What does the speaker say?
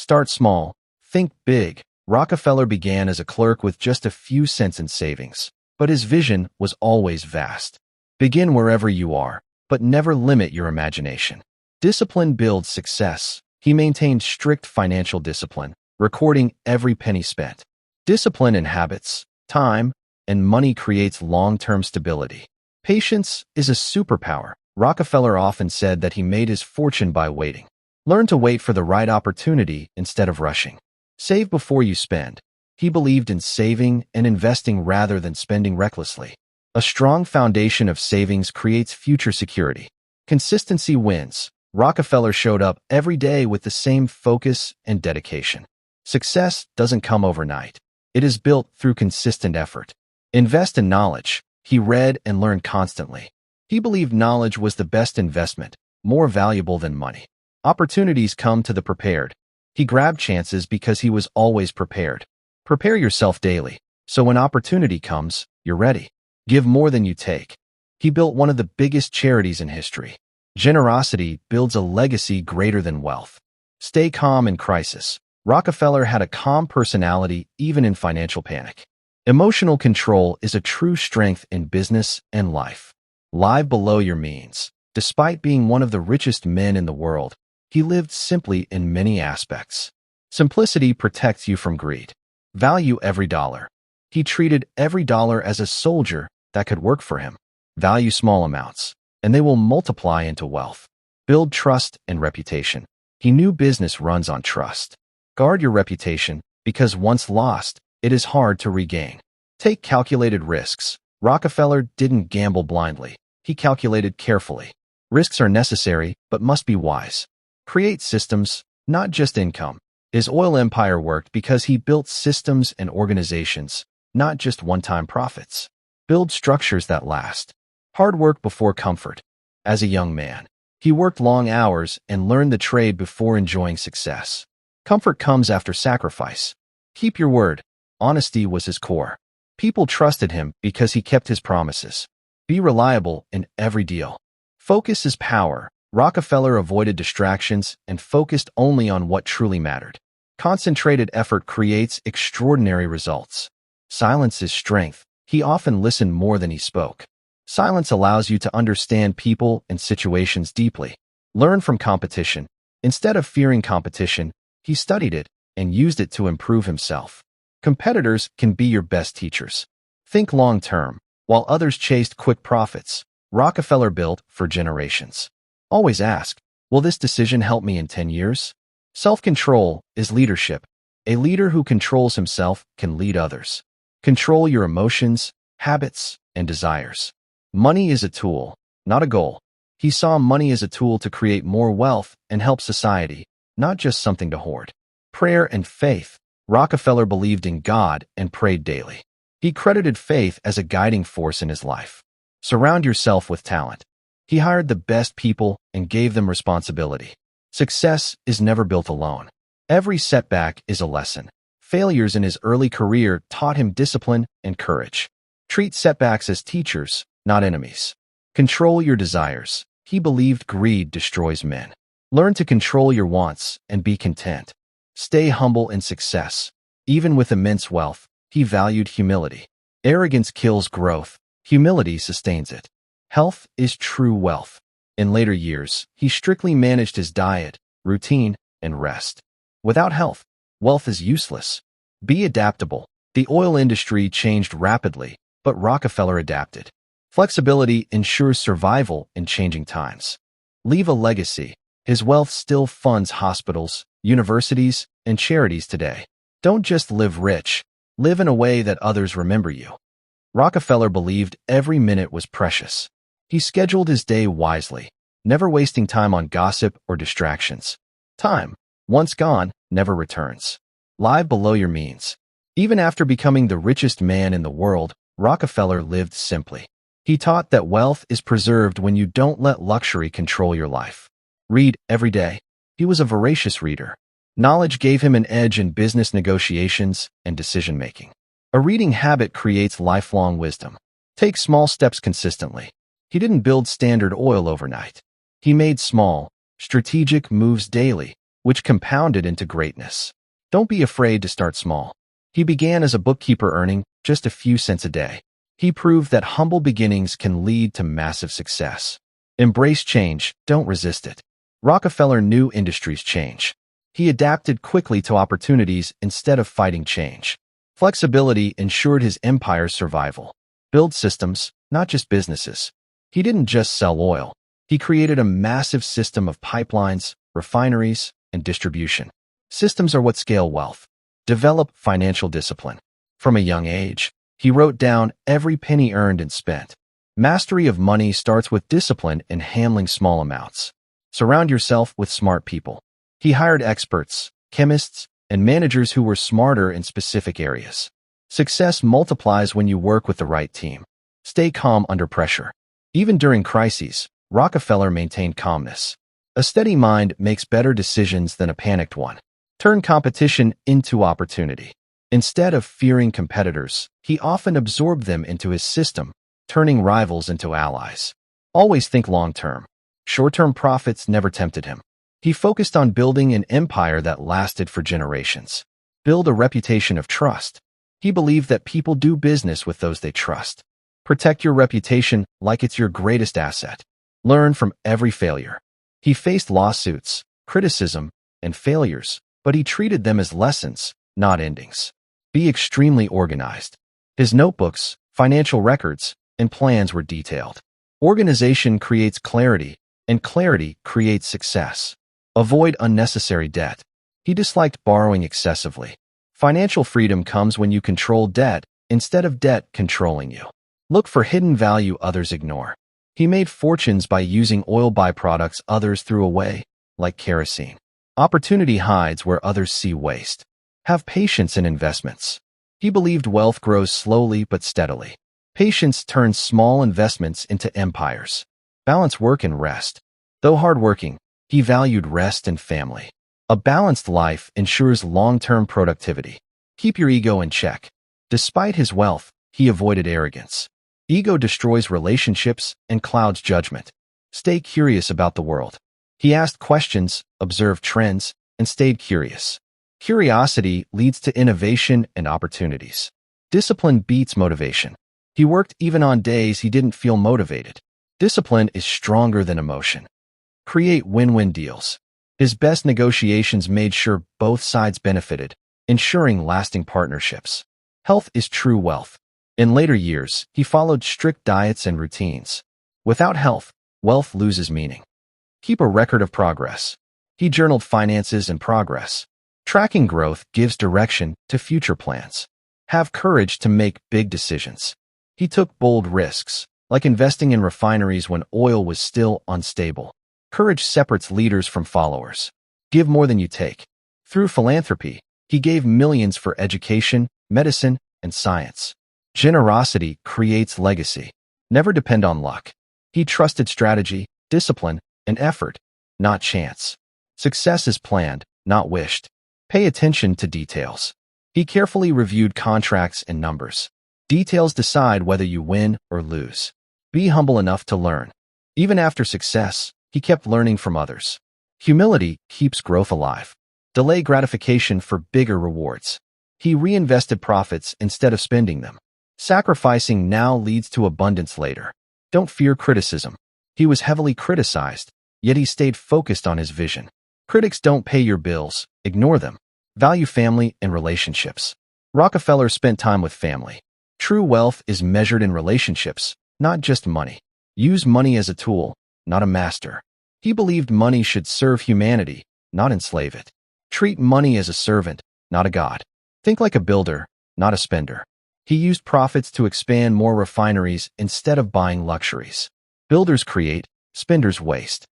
Start small. Think big. Rockefeller began as a clerk with just a few cents in savings, but his vision was always vast. Begin wherever you are, but never limit your imagination. Discipline builds success. He maintained strict financial discipline, recording every penny spent. Discipline in habits, time, and money creates long-term stability. Patience is a superpower. Rockefeller often said that he made his fortune by waiting. Learn to wait for the right opportunity instead of rushing. Save before you spend. He believed in saving and investing rather than spending recklessly. A strong foundation of savings creates future security. Consistency wins. Rockefeller showed up every day with the same focus and dedication. Success doesn't come overnight. It is built through consistent effort. Invest in knowledge. He read and learned constantly. He believed knowledge was the best investment, more valuable than money. Opportunities come to the prepared. He grabbed chances because he was always prepared. Prepare yourself daily, so when opportunity comes, you're ready. Give more than you take. He built one of the biggest charities in history. Generosity builds a legacy greater than wealth. Stay calm in crisis. Rockefeller had a calm personality even in financial panic. Emotional control is a true strength in business and life. Live below your means. Despite being one of the richest men in the world, he lived simply in many aspects. Simplicity protects you from greed. Value every dollar. He treated every dollar as a soldier that could work for him. Value small amounts, and they will multiply into wealth. Build trust and reputation. He knew business runs on trust. Guard your reputation, because once lost, it is hard to regain. Take calculated risks. Rockefeller didn't gamble blindly. He calculated carefully. Risks are necessary, but must be wise. Create systems, not just income. His oil empire worked because he built systems and organizations, not just one-time profits. Build structures that last. Hard work before comfort. As a young man, he worked long hours and learned the trade before enjoying success. Comfort comes after sacrifice. Keep your word. Honesty was his core. People trusted him because he kept his promises. Be reliable in every deal. Focus is power. Rockefeller avoided distractions and focused only on what truly mattered. Concentrated effort creates extraordinary results. Silence is strength. He often listened more than he spoke. Silence allows you to understand people and situations deeply. Learn from competition. Instead of fearing competition, he studied it and used it to improve himself. Competitors can be your best teachers. Think long-term. While others chased quick profits, Rockefeller built for generations. Always ask, will this decision help me in 10 years? Self-control is leadership. A leader who controls himself can lead others. Control your emotions, habits, and desires. Money is a tool, not a goal. He saw money as a tool to create more wealth and help society, not just something to hoard. Prayer and faith. Rockefeller believed in God and prayed daily. He credited faith as a guiding force in his life. Surround yourself with talent. He hired the best people and gave them responsibility. Success is never built alone. Every setback is a lesson. Failures in his early career taught him discipline and courage. Treat setbacks as teachers, not enemies. Control your desires. He believed greed destroys men. Learn to control your wants and be content. Stay humble in success. Even with immense wealth, he valued humility. Arrogance kills growth. Humility sustains it. Health is true wealth. In later years, he strictly managed his diet, routine, and rest. Without health, wealth is useless. Be adaptable. The oil industry changed rapidly, but Rockefeller adapted. Flexibility ensures survival in changing times. Leave a legacy. His wealth still funds hospitals, universities, and charities today. Don't just live rich. Live in a way that others remember you. Rockefeller believed every minute was precious. He scheduled his day wisely, never wasting time on gossip or distractions. Time, once gone, never returns. Live below your means. Even after becoming the richest man in the world, Rockefeller lived simply. He taught that wealth is preserved when you don't let luxury control your life. Read every day. He was a voracious reader. Knowledge gave him an edge in business negotiations and decision-making. A reading habit creates lifelong wisdom. Take small steps consistently. He didn't build Standard Oil overnight. He made small, strategic moves daily, which compounded into greatness. Don't be afraid to start small. He began as a bookkeeper earning just a few cents a day. He proved that humble beginnings can lead to massive success. Embrace change, don't resist it. Rockefeller knew industries change. He adapted quickly to opportunities instead of fighting change. Flexibility ensured his empire's survival. Build systems, not just businesses. He didn't just sell oil. He created a massive system of pipelines, refineries, and distribution. Systems are what scale wealth. Develop financial discipline. From a young age, he wrote down every penny earned and spent. Mastery of money starts with discipline in handling small amounts. Surround yourself with smart people. He hired experts, chemists, and managers who were smarter in specific areas. Success multiplies when you work with the right team. Stay calm under pressure. Even during crises, Rockefeller maintained calmness. A steady mind makes better decisions than a panicked one. Turn competition into opportunity. Instead of fearing competitors, he often absorbed them into his system, turning rivals into allies. Always think long-term. Short-term profits never tempted him. He focused on building an empire that lasted for generations. Build a reputation of trust. He believed that people do business with those they trust. Protect your reputation like it's your greatest asset. Learn from every failure. He faced lawsuits, criticism, and failures, but he treated them as lessons, not endings. Be extremely organized. His notebooks, financial records, and plans were detailed. Organization creates clarity, and clarity creates success. Avoid unnecessary debt. He disliked borrowing excessively. Financial freedom comes when you control debt instead of debt controlling you. Look for hidden value others ignore. He made fortunes by using oil byproducts others threw away, like kerosene. Opportunity hides where others see waste. Have patience in investments. He believed wealth grows slowly but steadily. Patience turns small investments into empires. Balance work and rest. Though hardworking, he valued rest and family. A balanced life ensures long-term productivity. Keep your ego in check. Despite his wealth, he avoided arrogance. Ego destroys relationships and clouds judgment. Stay curious about the world. He asked questions, observed trends, and stayed curious. Curiosity leads to innovation and opportunities. Discipline beats motivation. He worked even on days he didn't feel motivated. Discipline is stronger than emotion. Create win-win deals. His best negotiations made sure both sides benefited, ensuring lasting partnerships. Health is true wealth. In later years, he followed strict diets and routines. Without health, wealth loses meaning. Keep a record of progress. He journaled finances and progress. Tracking growth gives direction to future plans. Have courage to make big decisions. He took bold risks, like investing in refineries when oil was still unstable. Courage separates leaders from followers. Give more than you take. Through philanthropy, he gave millions for education, medicine, and science. Generosity creates legacy. Never depend on luck. He trusted strategy, discipline, and effort, not chance. Success is planned, not wished. Pay attention to details. He carefully reviewed contracts and numbers. Details decide whether you win or lose. Be humble enough to learn. Even after success, he kept learning from others. Humility keeps growth alive. Delay gratification for bigger rewards. He reinvested profits instead of spending them. Sacrificing now leads to abundance later. Don't fear criticism. He was heavily criticized, yet he stayed focused on his vision. Critics don't pay your bills, ignore them. Value family and relationships. Rockefeller spent time with family. True wealth is measured in relationships, not just money. Use money as a tool, not a master. He believed money should serve humanity, not enslave it. Treat money as a servant, not a god. Think like a builder, not a spender. He used profits to expand more refineries instead of buying luxuries. Builders create, spenders waste.